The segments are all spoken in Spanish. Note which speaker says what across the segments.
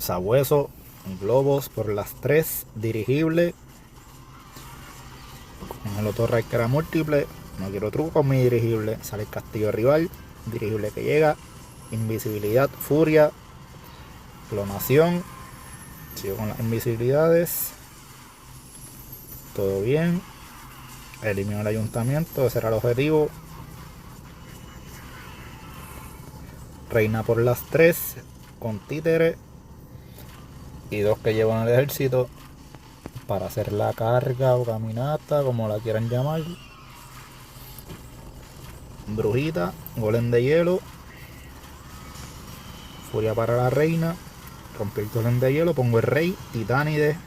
Speaker 1: sabueso, globos por las 3, dirigible. Con el otro raid que era múltiple. No quiero truco con mi dirigible. Sale el castillo rival. Dirigible que llega. Invisibilidad, furia. Clonación. Sigo con las invisibilidades. Todo bien. Elimino el ayuntamiento. Ese era el objetivo. Reina por las 3. Con títere. Y 2 que llevan el ejército. Para hacer la carga o caminata, como la quieran llamar. Brujita. Golem de hielo. Furia para la reina. Rompí el golem de hielo. Pongo el rey. Titánide.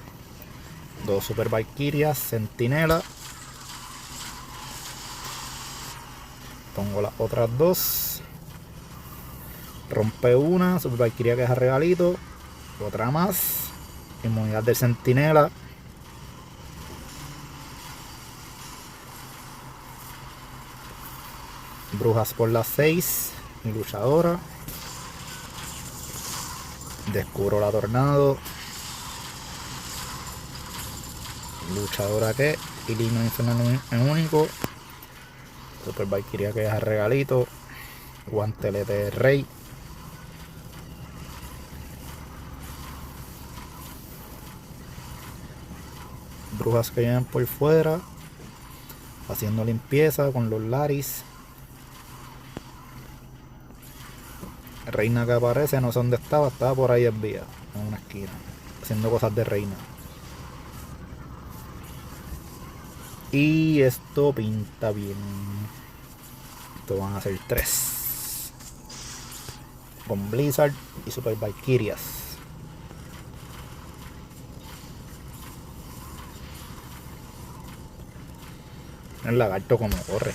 Speaker 1: 2 super valquirias. Centinela. Pongo las otras 2. Rompe una. Super valquiria que es a regalito. Otra más. Inmunidad del centinela. Brujas por las 6. Mi luchadora. Descubro la tornado. Luchadora que elimina infernal en único. Super valquiria que es a regalito. Guantelete de rey. Brujas que vienen por fuera. Haciendo limpieza con los Laris. Reina que aparece, no sé dónde estaba por ahí desviada, en una esquina, haciendo cosas de reina. Y esto pinta bien. Esto van a ser 3. Con Blizzard y Super Valkyrias. El lagarto como corre.